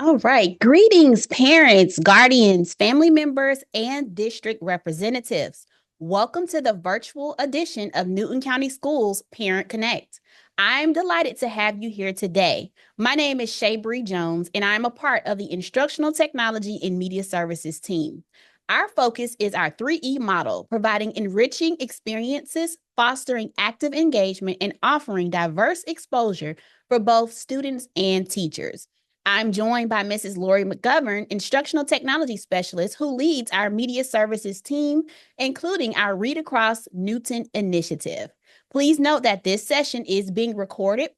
All right. Greetings, parents, guardians, family members, and district representatives. Welcome to the virtual edition of Newton County Schools Parent Connect. I'm delighted to have you here today. My name is Shay Jones, and I'm a part of the Instructional Technology and Media Services team. Our focus is our 3E model, providing enriching experiences, fostering active engagement, and offering diverse exposure for both students and teachers. I'm joined by Mrs. Lori McGovern, Instructional Technology Specialist, who leads our Media Services team, including our Read Across Newton initiative. Please note that this session is being recorded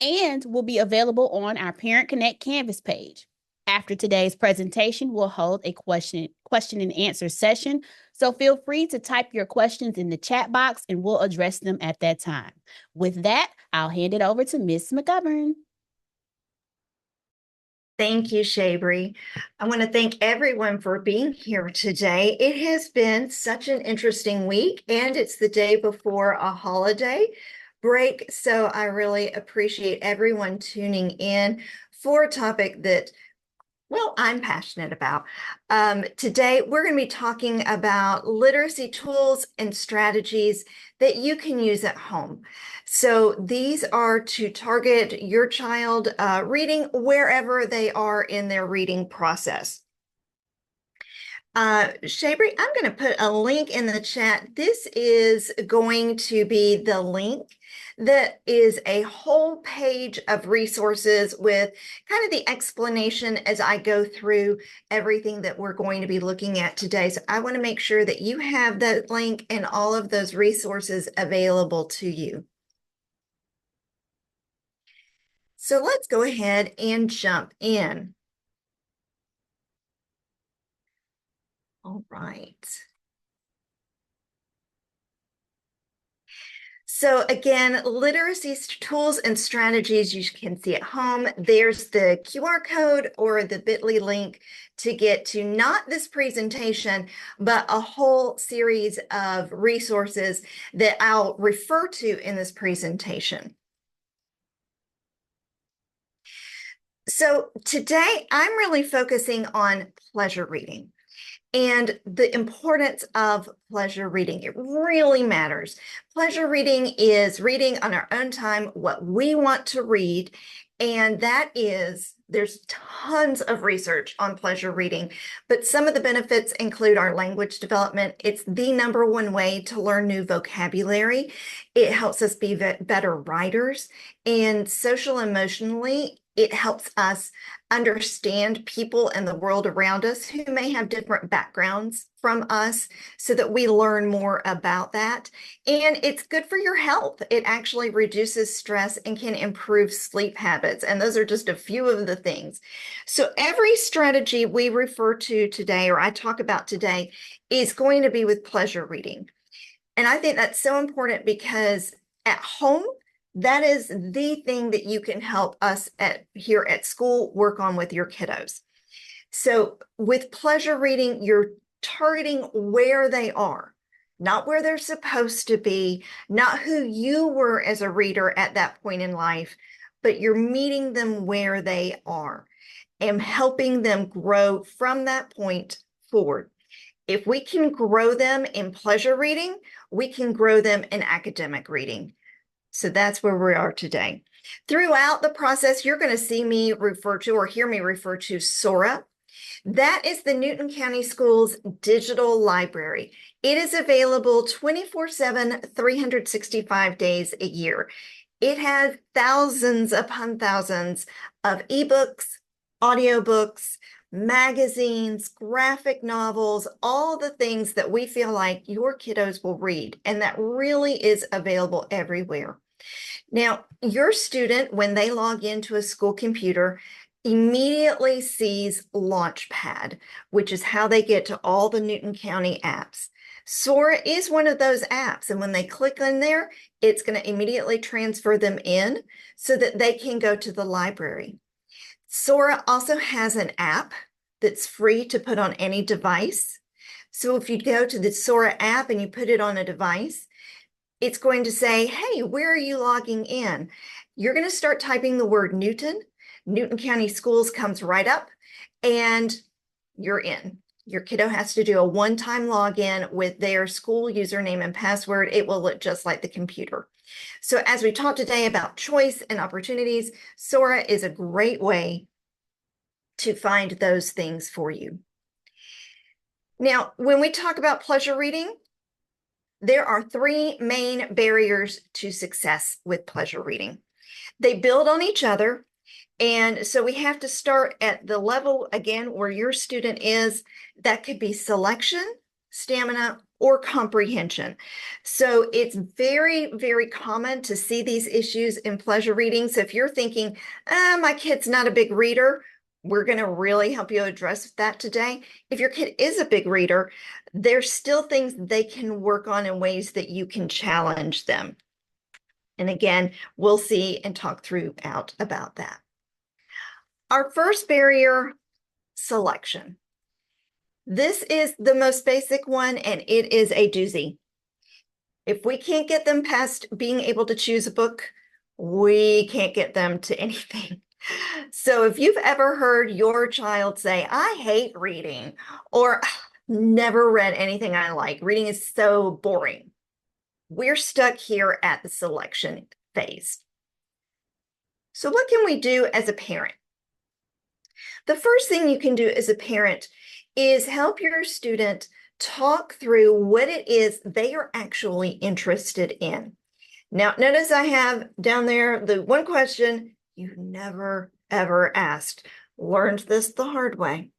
and will be available on our Parent Connect Canvas page. After today's presentation, we'll hold a question and answer session, so feel free to type your questions in the chat box and we'll address them at that time. With that, I'll hand it over to Ms. McGovern. Thank you, Shabry. I want to thank everyone for being here today. It has been such an interesting week, and it's the day before a holiday break. So I really appreciate everyone tuning in for a topic that, well, I'm passionate about. Today, we're going to be talking about literacy tools and strategies that you can use at home. So these are to target your child reading wherever they are in their reading process. Shabry, I'm going to put a link in the chat. This is going to be the link that is a whole page of resources with kind of the explanation as I go through everything that we're going to be looking at today. So I want to make sure that you have that link and all of those resources available to you. So let's go ahead and jump in. All right. So again, literacy tools and strategies you can see at home. There's the QR code or the bit.ly link to get to not this presentation, but a whole series of resources that I'll refer to in this presentation. So today I'm really focusing on pleasure reading and the importance of pleasure reading. It really matters. Pleasure reading is reading on our own time what we want to read. And there's tons of research on pleasure reading, but some of the benefits include our language development. It's the number one way to learn new vocabulary. It helps us be better writers, and social emotionally, it helps us understand people and the world around us who may have different backgrounds from us so that we learn more about that. And it's good for your health. It actually reduces stress and can improve sleep habits. And those are just a few of the things. So every strategy we refer to today, or I talk about today, is going to be with pleasure reading. And I think that's so important because at home, that is the thing that you can help us here at school work on with your kiddos. So with pleasure reading, you're targeting where they are, not where they're supposed to be, not who you were as a reader at that point in life, but you're meeting them where they are and helping them grow from that point forward. If we can grow them in pleasure reading, we can grow them in academic reading. So that's where we are today. Throughout the process, you're going to see me refer to or hear me refer to Sora. That is the Newton County Schools digital library. It is available 24/7, 365 days a year. It has thousands upon thousands of ebooks, audiobooks, magazines, graphic novels, all the things that we feel like your kiddos will read. And that really is available everywhere. Now, your student, when they log into a school computer, immediately sees Launchpad, which is how they get to all the Newton County apps. Sora is one of those apps, and when they click on there, it's going to immediately transfer them in so that they can go to the library. Sora also has an app that's free to put on any device. So if you go to the Sora app and you put it on a device, it's going to say, hey, where are you logging in? You're going to start typing the word Newton. Newton County Schools comes right up and you're in. Your kiddo has to do a one-time login with their school username and password. It will look just like the computer. So as we talk today about choice and opportunities, Sora is a great way to find those things for you. Now, when we talk about pleasure reading, there are three main barriers to success with pleasure reading. They build on each other. And so we have to start at the level, again, where your student is. That could be selection, stamina, or comprehension. So it's very, very common to see these issues in pleasure reading. So if you're thinking, my kid's not a big reader, we're going to really help you address that today. If your kid is a big reader, there's still things they can work on in ways that you can challenge them. And again, we'll see and talk throughout about that. Our first barrier, selection. This is the most basic one, and it is a doozy. If we can't get them past being able to choose a book, we can't get them to anything. So if you've ever heard your child say, I hate reading, or never read anything I like, reading is so boring, we're stuck here at the selection phase. So what can we do as a parent? The first thing you can do as a parent is help your student talk through what it is they are actually interested in. Now, notice I have down there the one question you never, ever asked. Learned this the hard way.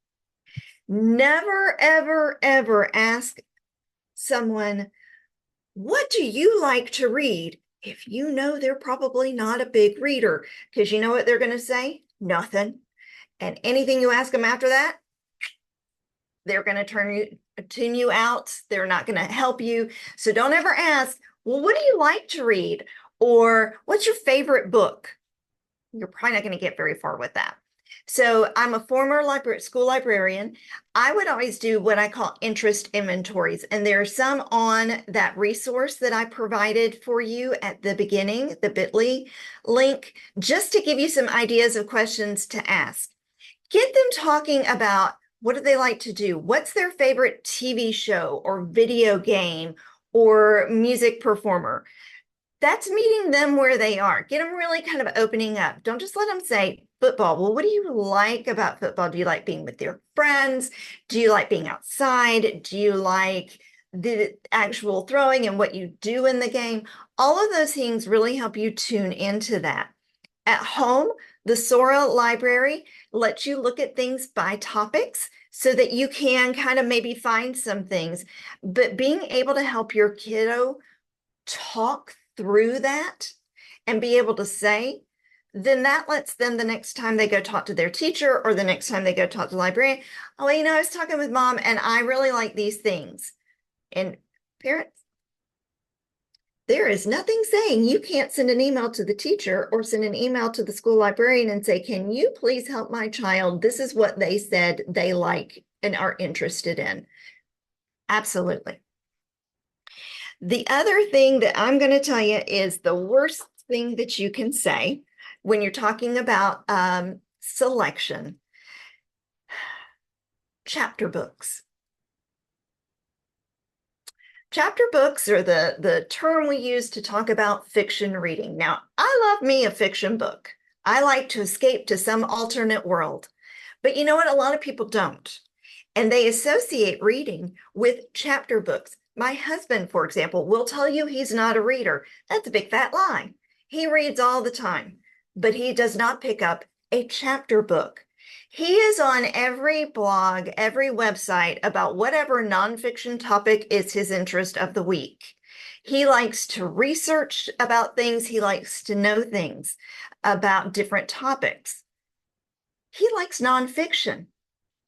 Never, ever, ever ask someone, what do you like to read? If you know they're probably not a big reader, because you know what they're going to say? Nothing. And anything you ask them after that, they're going to tune you out. They're not going to help you. So don't ever ask, well, what do you like to read? Or what's your favorite book? You're probably not going to get very far with that. So I'm a former school librarian. I would always do what I call interest inventories. And there are some on that resource that I provided for you at the beginning, the bit.ly link, just to give you some ideas of questions to ask. Get them talking about what do they like to do? What's their favorite TV show or video game or music performer? That's meeting them where they are. Get them really kind of opening up. Don't just let them say football. Well, what do you like about football? Do you like being with your friends? Do you like being outside? Do you like the actual throwing and what you do in the game? All of those things really help you tune into that. At home, the Sora library lets you look at things by topics so that you can kind of maybe find some things. But being able to help your kiddo talk through that and be able to say, then that lets them the next time they go talk to their teacher or the next time they go talk to the librarian, oh, you know, I was talking with mom and I really like these things. And parents, there is nothing saying you can't send an email to the teacher or send an email to the school librarian and say, can you please help my child? This is what they said they like and are interested in. Absolutely. The other thing that I'm going to tell you is the worst thing that you can say when you're talking about selection. Chapter books. Chapter books are the term we use to talk about fiction reading. Now, I love me a fiction book. I like to escape to some alternate world. But you know what? A lot of people don't. And they associate reading with chapter books. My husband, for example, will tell you he's not a reader. That's a big fat lie. He reads all the time, but he does not pick up a chapter book. He is on every blog, every website about whatever nonfiction topic is his interest of the week. He likes to research about things. He likes to know things about different topics. He likes nonfiction.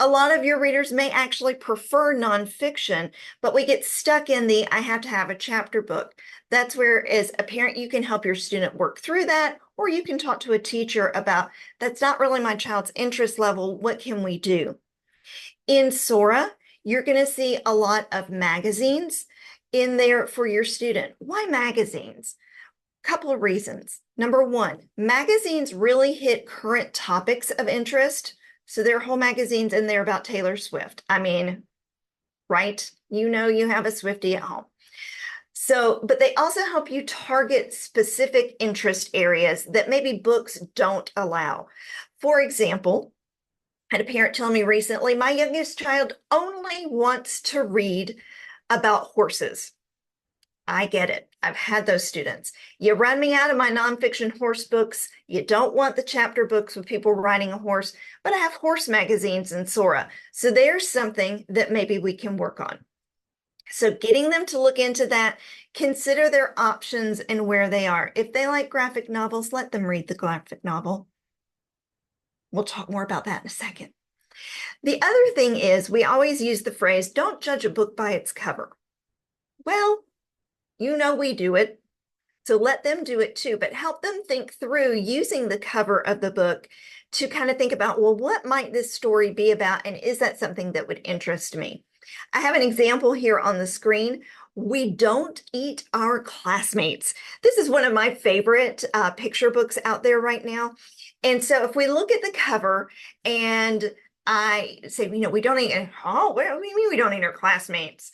A lot of your readers may actually prefer nonfiction, but we get stuck in the, I have to have a chapter book. That's where, as a parent, you can help your student work through that, or you can talk to a teacher about, that's not really my child's interest level. What can we do? In Sora, you're going to see a lot of magazines in there for your student. Why magazines? Couple of reasons. Number one, magazines really hit current topics of interest. So there are whole magazines in there about Taylor Swift. I mean, right? You know, you have a Swiftie at home. So, but they also help you target specific interest areas that maybe books don't allow. For example, I had a parent tell me recently, my youngest child only wants to read about horses. I get it. I've had those students. You run me out of my nonfiction horse books. You don't want the chapter books with people riding a horse, but I have horse magazines in Sora. So there's something that maybe we can work on. So getting them to look into that, consider their options and where they are. If they like graphic novels, let them read the graphic novel. We'll talk more about that in a second. The other thing is we always use the phrase, don't judge a book by its cover. Well, you know we do it, so let them do it too, but help them think through using the cover of the book to kind of think about, well, what might this story be about, and is that something that would interest me? I have an example here on the screen. We Don't Eat Our Classmates. This is one of my favorite picture books out there right now. And so if we look at the cover and I say, you know, we don't eat, oh, what do you mean we don't eat our classmates?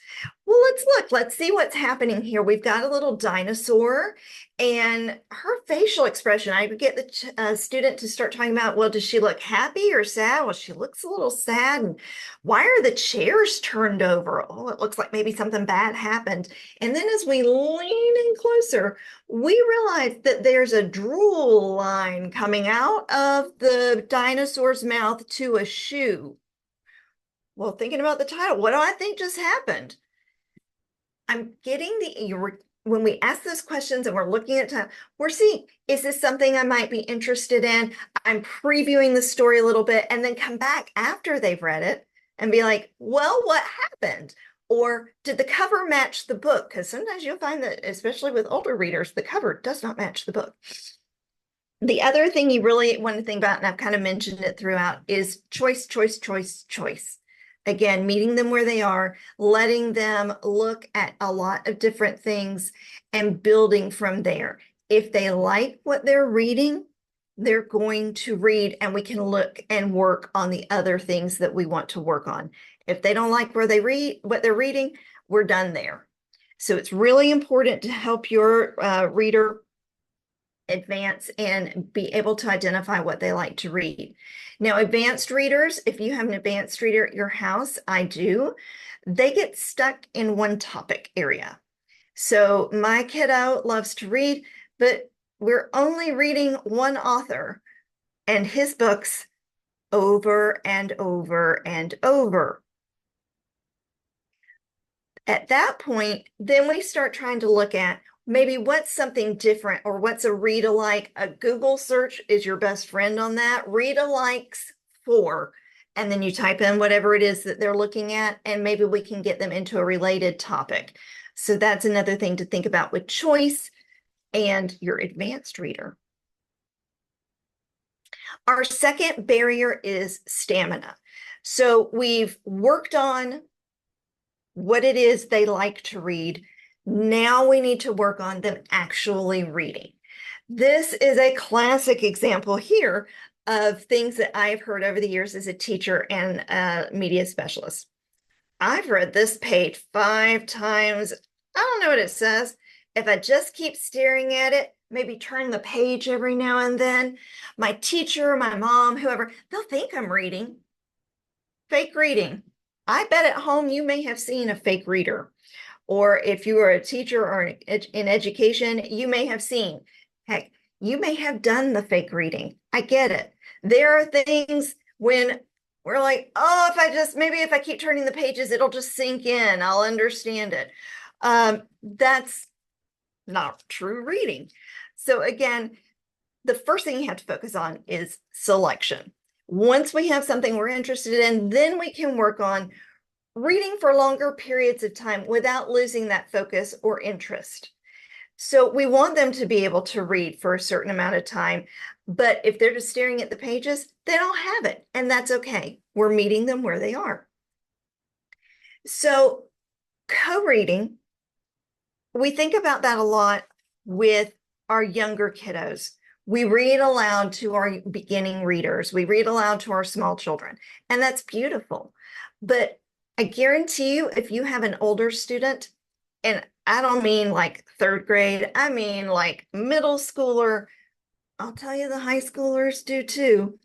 Well, let's look, let's see what's happening here. We've got a little dinosaur and her facial expression. I would get the student to start talking about, well, does she look happy or sad? Well, she looks a little sad. And why are the chairs turned over? Oh, it looks like maybe something bad happened. And then as we lean in closer, we realize that there's a drool line coming out of the dinosaur's mouth to a shoe. Well, thinking about the title, what do I think just happened? I'm getting when we ask those questions and we're looking at time, we're seeing, is this something I might be interested in? I'm previewing the story a little bit and then come back after they've read it and be like, well, what happened? Or did the cover match the book? Because sometimes you'll find that, especially with older readers, the cover does not match the book. The other thing you really want to think about, and I've kind of mentioned it throughout, is choice, choice, choice, choice. Again, meeting them where they are, letting them look at a lot of different things and building from there. If they like what they're reading, they're going to read, and we can look and work on the other things that we want to work on. If they don't like where they read, what they're reading, we're done there. So it's really important to help your reader advance and be able to identify what they like to read. Now, advanced readers, if you have an advanced reader at your house, I do, they get stuck in one topic area. So my kiddo loves to read, but we're only reading one author and his books over and over and over. At that point, then we start trying to look at maybe what's something different, or what's a read-alike. A Google search is your best friend on that. Read-alikes for, and then you type in whatever it is that they're looking at, and maybe we can get them into a related topic. So that's another thing to think about with choice and your advanced reader. Our second barrier is stamina. So we've worked on what it is they like to read. Now we need to work on them actually reading. This is a classic example here of things that I've heard over the years as a teacher and a media specialist. I've read this page 5 times. I don't know what it says. If I just keep staring at it, maybe turn the page every now and then, my teacher, my mom, whoever, they'll think I'm reading. Fake reading. I bet at home you may have seen a fake reader. Or if you are a teacher or in education, you may have seen, heck, you may have done the fake reading. I get it. There are things when we're like, oh, maybe if I keep turning the pages, it'll just sink in. I'll understand it. That's not true reading. So again, the first thing you have to focus on is selection. Once we have something we're interested in, then we can work on reading for longer periods of time without losing that focus or interest. So we want them to be able to read for a certain amount of time, but if they're just staring at the pages, they don't have it, and that's okay. We're meeting them where they are. So co-reading, we think about that a lot with our younger kiddos. We read aloud to our beginning readers. We read aloud to our small children, and that's beautiful. But I guarantee you, if you have an older student, and I don't mean like third grade, I mean like middle schooler, I'll tell you the high schoolers do too.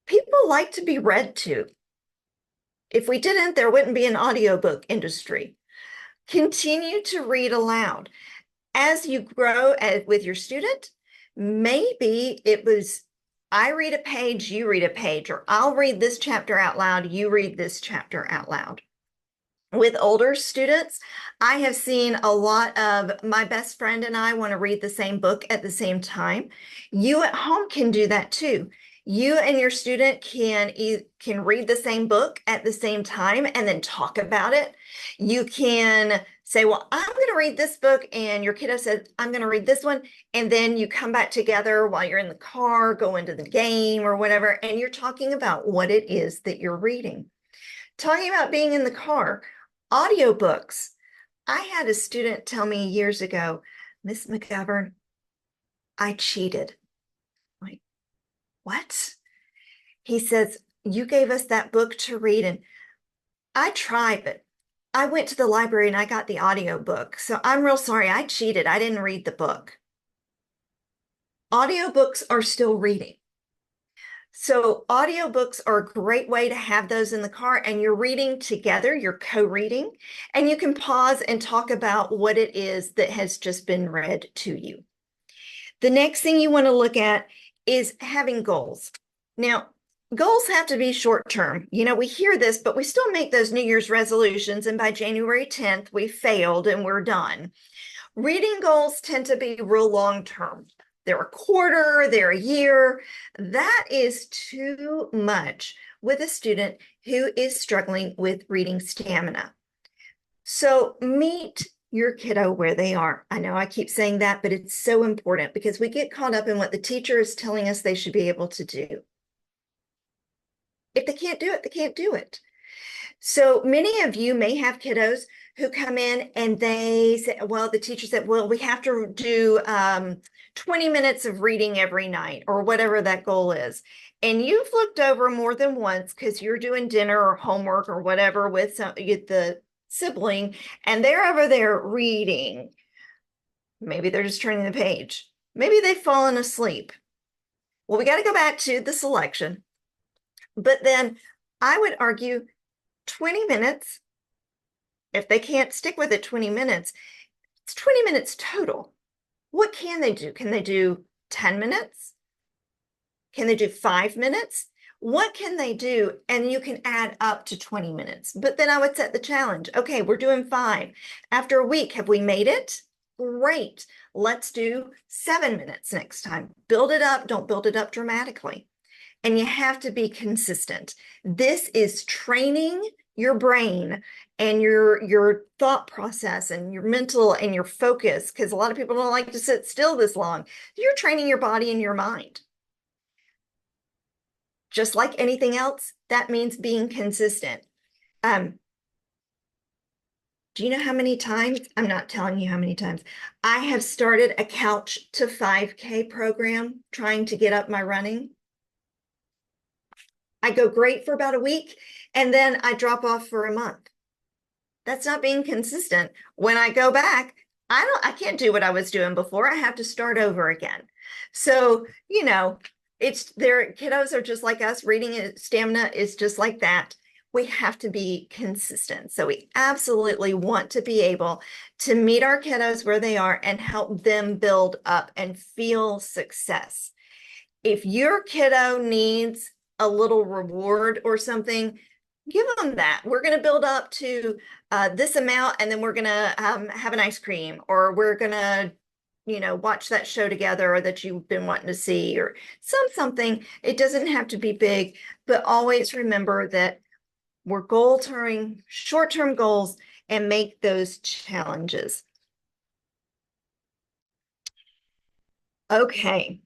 People like to be read to. If we didn't, there wouldn't be an audiobook industry. Continue to read aloud. As you grow with your student, maybe it was, I read a page, you read a page, or I'll read this chapter out loud, you read this chapter out loud. With older students, I have seen a lot of my best friend and I want to read the same book at the same time. You at home can do that too. You and your student can read the same book at the same time and then talk about it. You can say, well, I'm going to read this book, and your kiddo says, I'm going to read this one. And then you come back together while you're in the car, go into the game or whatever, and you're talking about what it is that you're reading. Talking about being in the car, audiobooks. I had a student tell me years ago, Miss McGovern, I cheated. I'm like, what? He says, you gave us that book to read, and I tried, but I went to the library and I got the audiobook. So I'm real sorry. I cheated. I didn't read the book. Audiobooks are still reading. So audiobooks are a great way to have those in the car, and you're reading together, you're co-reading, and you can pause and talk about what it is that has just been read to you. The next thing you want to look at is having goals. Now, goals have to be short term. You know, we hear this, but we still make those New Year's resolutions, and by January 10th, we failed and we're done. Reading goals tend to be real long term. They're a quarter, they're a year. That is too much with a student who is struggling with reading stamina. So meet your kiddo where they are. I know I keep saying that, but it's so important because we get caught up in what the teacher is telling us they should be able to do. If they can't do it, they can't do it. So many of you may have kiddos who come in and they say, well, the teacher said, well, we have to do 20 minutes of reading every night, or whatever that goal is. And you've looked over more than once because you're doing dinner or homework or whatever with the sibling, and they're over there reading. Maybe they're just turning the page. Maybe they've fallen asleep. Well, we got to go back to the selection. But then I would argue 20 minutes, if they can't stick with it 20 minutes, it's 20 minutes total. What can they do? Can they do 10 minutes? Can they do 5 minutes? What can they do? And you can add up to 20 minutes. But then I would set the challenge. Okay, we're doing 5. After a week, have we made it? Great. Let's do 7 minutes next time. Build it up. Don't build it up dramatically. And you have to be consistent. This is training your brain and your thought process and your mental and your focus, because a lot of people don't like to sit still this long. You're training your body and your mind. Just like anything else, that means being consistent. Do you know how many times? I'm not telling you how many times. I have started a couch to 5K program trying to get up my running. I go great for about a week, and then I drop off for a month. That's not being consistent. When I go back, I can't do what I was doing before. I have to start over again. So, you know, their kiddos are just like us. Reading stamina is just like that. We have to be consistent. So we absolutely want to be able to meet our kiddos where they are and help them build up and feel success. If your kiddo needs a little reward or something, give them that. We're going to build up to this amount, and then we're going to have an ice cream, or we're going to, you know, watch that show together that you've been wanting to see, or something. It doesn't have to be big, but always remember that we're goal-terming, short-term goals, and make those challenges. Okay.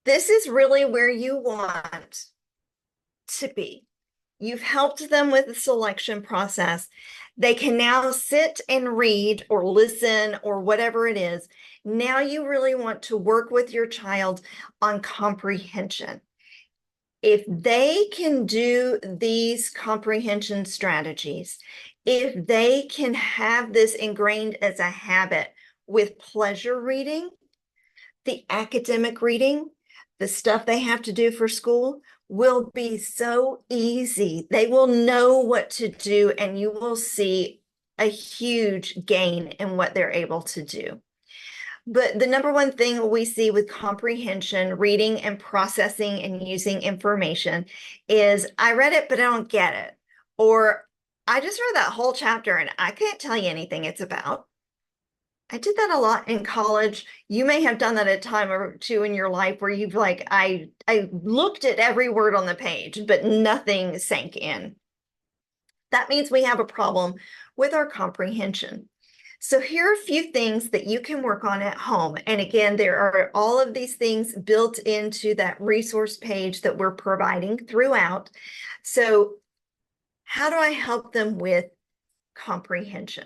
This is really where you want to be. You've helped them with the selection process. They can now sit and read or listen or whatever it is. Now you really want to work with your child on comprehension. If they can do these comprehension strategies, if they can have this ingrained as a habit with pleasure reading, the academic reading, the stuff they have to do for school will be so easy. They will know what to do, and you will see a huge gain in what they're able to do. But the number one thing we see with comprehension, reading and processing and using information is I read it, but I don't get it. Or I just read that whole chapter and I can't tell you anything it's about. I did that a lot in college. You may have done that a time or two in your life where you've like, I looked at every word on the page, but nothing sank in. That means we have a problem with our comprehension. So here are a few things that you can work on at home. And again, there are all of these things built into that resource page that we're providing throughout. So how do I help them with comprehension?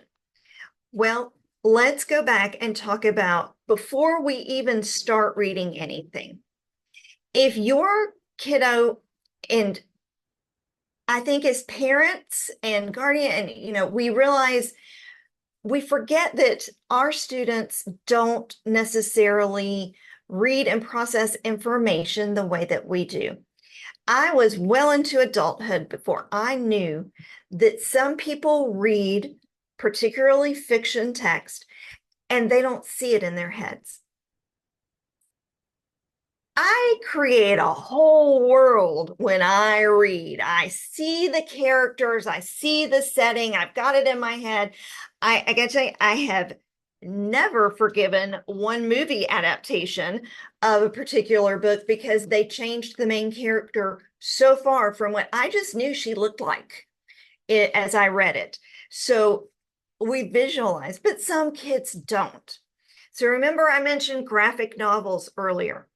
Well, let's go back and talk about before we even start reading anything. If your kiddo, and I think as parents and guardian, and we realize we forget that our students don't necessarily read and process information the way that we do. I was well into adulthood before I knew that some people read, particularly fiction text, and they don't see it in their heads. I create a whole world when I read. I see the characters, I see the setting, I've got it in my head. I gotta tell you, I have never forgiven one movie adaptation of a particular book because they changed the main character so far from what I just knew she looked like as I read it. So we visualize, but some kids don't. So remember, I mentioned graphic novels earlier.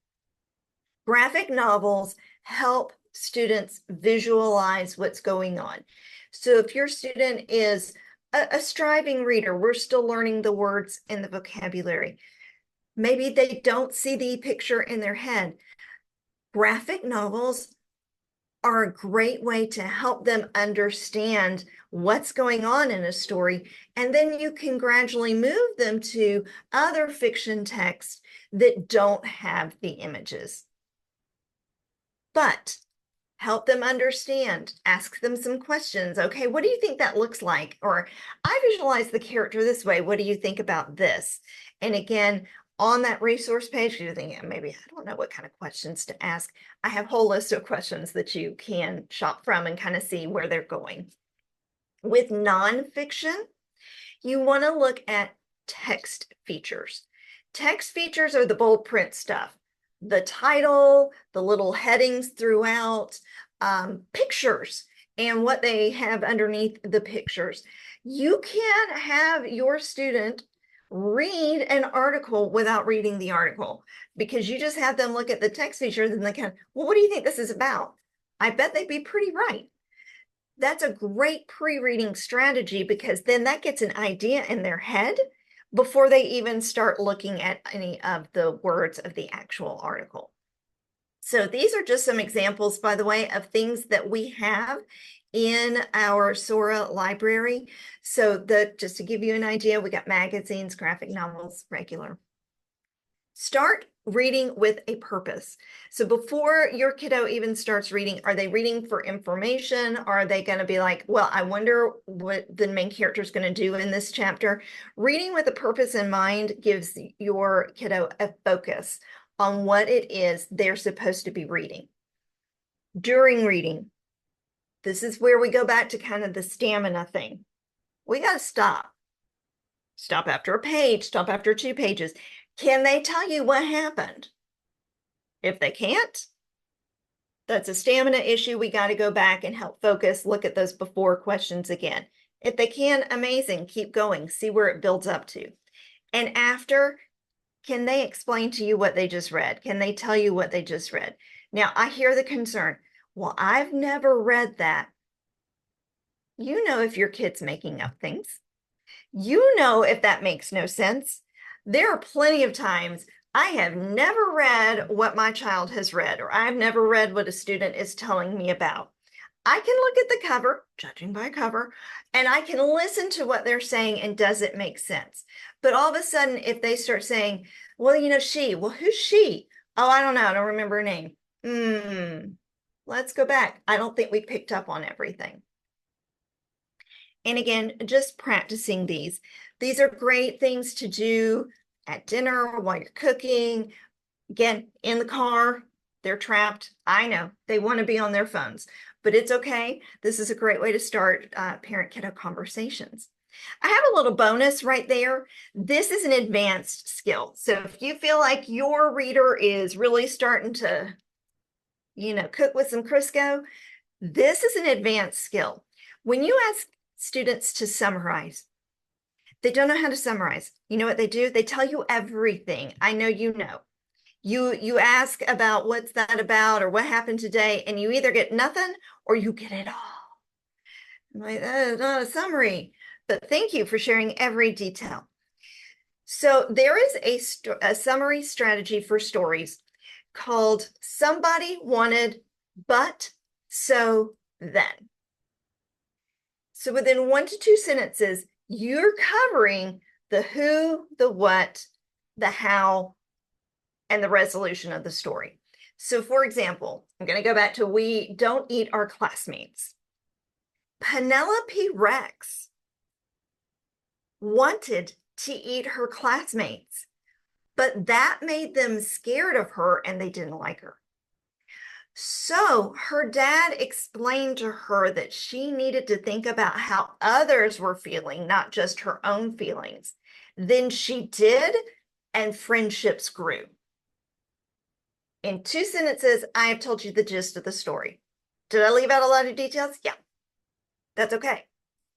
Graphic novels help students visualize what's going on. So if your student is a striving reader, we're still learning the words and the vocabulary. Maybe they don't see the picture in their head. Graphic novels are a great way to help them understand what's going on in a story. And then you can gradually move them to other fiction texts that don't have the images. But help them understand, ask them some questions. Okay, what do you think that looks like? Or I visualize the character this way. What do you think about this? And again, on that resource page, you're thinking, maybe I don't know what kind of questions to ask. I have a whole list of questions that you can shop from and kind of see where they're going. With nonfiction, you want to look at text features. Text features are the bold print stuff. The title, the little headings throughout, pictures, and what they have underneath the pictures. You can have your student read an article without reading the article because you just have them look at the text features and they can, well, what do you think this is about? I bet they'd be pretty right. That's a great pre-reading strategy because then that gets an idea in their head before they even start looking at any of the words of the actual article. So these are just some examples, by the way, of things that we have in our Sora library. So just to give you an idea, we got magazines, graphic novels, regular. Start reading with a purpose. So before your kiddo even starts reading, are they reading for information? Are they going to be like, well, I wonder what the main character is going to do in this chapter? Reading with a purpose in mind gives your kiddo a focus on what it is they're supposed to be reading. During reading, this is where we go back to kind of the stamina thing. We got to stop. Stop after a page, stop after 2 pages. Can they tell you what happened? If they can't, that's a stamina issue. We got to go back and help focus, look at those before questions again. If they can, amazing, keep going, see where it builds up to. And after, can they explain to you what they just read? Can they tell you what they just read? Now, I hear the concern. Well, I've never read that. You know if your kid's making up things. You know if that makes no sense. There are plenty of times I have never read what my child has read, or I've never read what a student is telling me about. I can look at the cover, judging by cover, and I can listen to what they're saying and does it make sense? But all of a sudden, if they start saying, well, who's she? Oh, I don't know. I don't remember her name. Let's go back. I don't think we picked up on everything. And again, just practicing these. These are great things to do at dinner while you're cooking. Again, in the car, they're trapped. I know they want to be on their phones, but it's okay. This is a great way to start parent-kiddo conversations. I have a little bonus right there. This is an advanced skill. So if you feel like your reader is really starting to, cook with some Crisco, this is an advanced skill. When you ask students to summarize, they don't know how to summarize. You know what they do? They tell you everything. I know you know. You ask about what's that about or what happened today, and you either get nothing or you get it all. I'm like, that is not a summary, but thank you for sharing every detail. So there is a summary strategy for stories called Somebody Wanted, But So Then. So within 1 to 2 sentences, you're covering the who, the what, the how, and the resolution of the story. So for example, I'm going to go back to We Don't Eat Our Classmates. Penelope Rex wanted to eat her classmates, but that made them scared of her and they didn't like her. So her dad explained to her that she needed to think about how others were feeling, not just her own feelings. Then she did, and friendships grew. In 2 sentences, I have told you the gist of the story. Did I leave out a lot of details? Yeah, that's okay.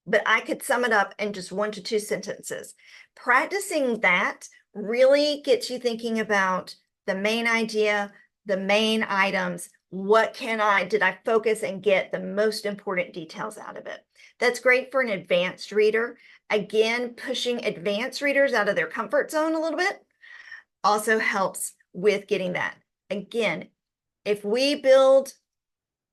But I could sum it up in just 1 to 2 sentences. Practicing that really gets you thinking about the main idea, the main items. Did I focus and get the most important details out of it? That's great for an advanced reader. Again, pushing advanced readers out of their comfort zone a little bit also helps with getting that. Again, if we build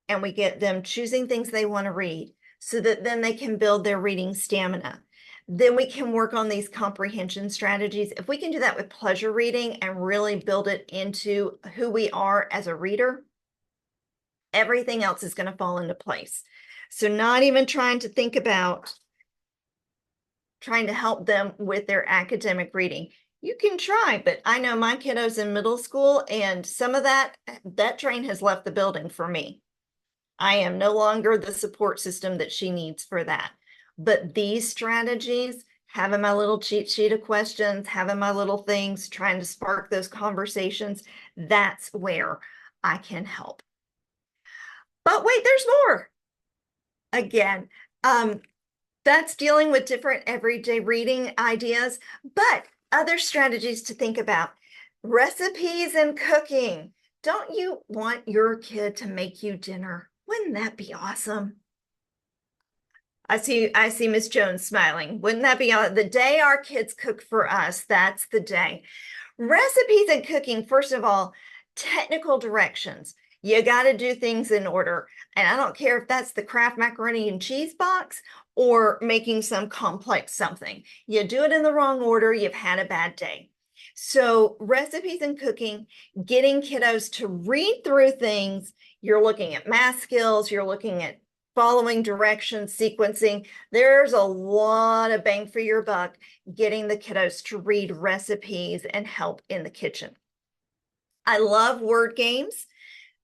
and we get them choosing things they want to read so that then they can build their reading stamina, then we can work on these comprehension strategies. If we can do that with pleasure reading and really build it into who we are as a reader, everything else is going to fall into place. So not even trying to think about trying to help them with their academic reading. You can try, but I know my kiddos in middle school, and some of that train has left the building for me. I am no longer the support system that she needs for that. But these strategies, having my little cheat sheet of questions, having my little things, trying to spark those conversations, that's where I can help. But wait, there's more. Again, that's dealing with different everyday reading ideas, but other strategies to think about. Recipes and cooking. Don't you want your kid to make you dinner? Wouldn't that be awesome? I see Miss Jones smiling. Wouldn't that be the day our kids cook for us? That's the day. Recipes and cooking, first of all, technical directions. You got to do things in order. And I don't care if that's the Kraft macaroni and cheese box or making some complex something. You do it in the wrong order, you've had a bad day. So recipes and cooking, getting kiddos to read through things. You're looking at math skills, you're looking at following directions, sequencing. There's a lot of bang for your buck getting the kiddos to read recipes and help in the kitchen. I love word games.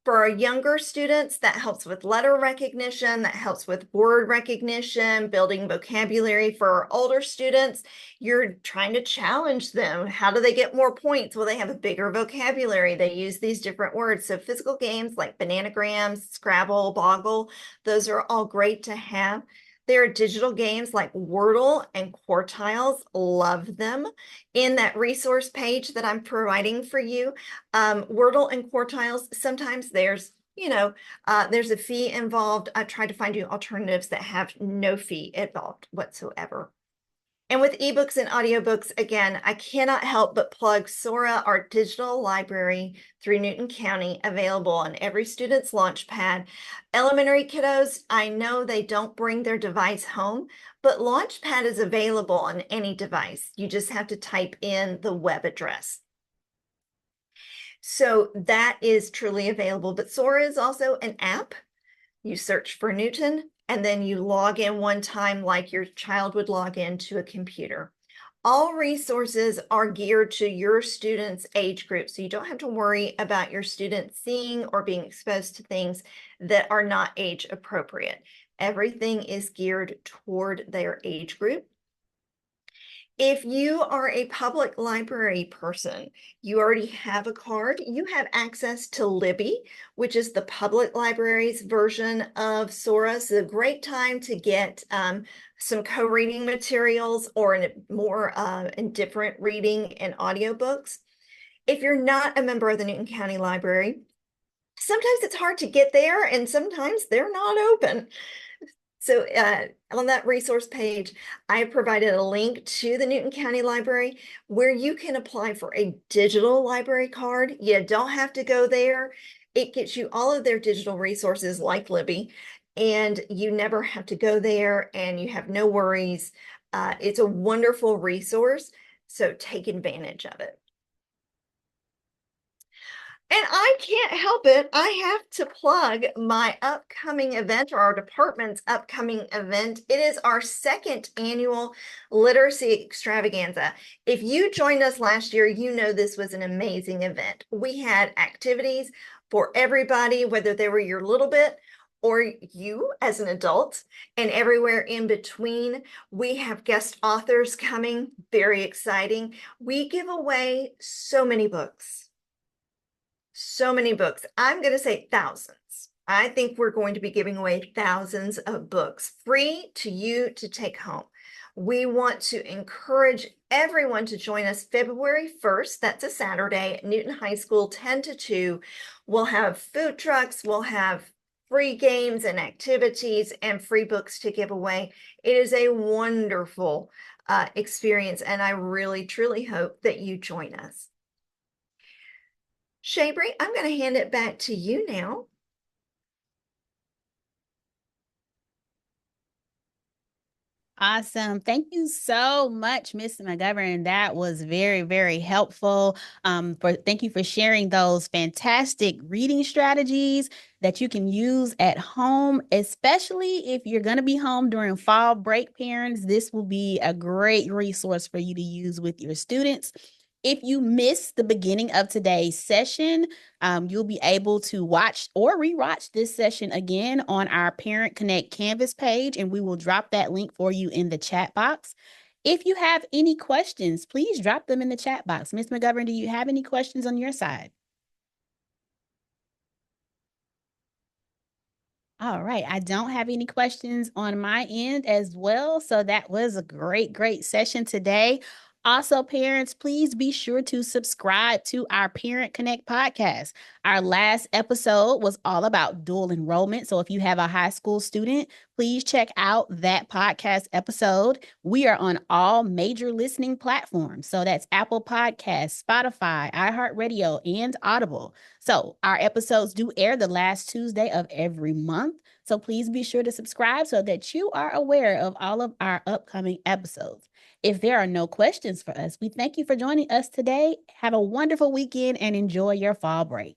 For our younger students, that helps with letter recognition, that helps with word recognition, building vocabulary. For our older students, you're trying to challenge them. How do they get more points? Well, they have a bigger vocabulary. They use these different words. So physical games like Bananagrams, Scrabble, Boggle, those are all great to have. There are digital games like Wordle and Quartiles. Love them. In that resource page that I'm providing for you, Wordle and Quartiles, sometimes there's there's a fee involved. I try to find you alternatives that have no fee involved whatsoever. And with ebooks and audiobooks, again, I cannot help but plug Sora, our digital library through Newton County, available on every student's Launchpad. Elementary kiddos, I know they don't bring their device home, but Launchpad is available on any device. You just have to type in the web address. So that is truly available, but Sora is also an app. You search for Newton, and then you log in one time like your child would log into a computer. All resources are geared to your student's age group, so you don't have to worry about your student seeing or being exposed to things that are not age appropriate. Everything is geared toward their age group. If you are a public library person, you already have a card, you have access to Libby, which is the public library's version of Sora. It's a great time to get some co-reading materials or in different reading and audiobooks. If you're not a member of the Newton County Library, sometimes it's hard to get there and sometimes they're not open. So on that resource page, I have provided a link to the Newton County Library where you can apply for a digital library card. You don't have to go there. It gets you all of their digital resources like Libby, and you never have to go there and you have no worries. It's a wonderful resource, so take advantage of it. And I can't help it. I have to plug my upcoming event, or our department's upcoming event. It is our second annual literacy extravaganza. If you joined us last year, you know this was an amazing event. We had activities for everybody, whether they were your little bit or you as an adult, and everywhere in between. We have guest authors coming, very exciting. We give away so many books. So many books. I'm going to say thousands. I think we're going to be giving away thousands of books free to you to take home. We want to encourage everyone to join us February 1st. That's a Saturday at Newton High School, 10 to 2. We'll have food trucks. We'll have free games and activities and free books to give away. It is a wonderful experience, and I really, truly hope that you join us. Shabry, I'm going to hand it back to you now. Awesome. Thank you so much, Ms. McGovern. That was very, very helpful. Thank you for sharing those fantastic reading strategies that you can use at home, especially if you're going to be home during fall break, parents. This will be a great resource for you to use with your students. If you missed the beginning of today's session, you'll be able to watch or rewatch this session again on our Parent Connect Canvas page, and we will drop that link for you in the chat box. If you have any questions, please drop them in the chat box. Ms. McGovern, do you have any questions on your side? All right, I don't have any questions on my end as well. So that was a great, great session today. Also, parents, please be sure to subscribe to our Parent Connect podcast. Our last episode was all about dual enrollment. So if you have a high school student, please check out that podcast episode. We are on all major listening platforms. So that's Apple Podcasts, Spotify, iHeartRadio, and Audible. So our episodes do air the last Tuesday of every month. So please be sure to subscribe so that you are aware of all of our upcoming episodes. If there are no questions for us, we thank you for joining us today. Have a wonderful weekend and enjoy your fall break.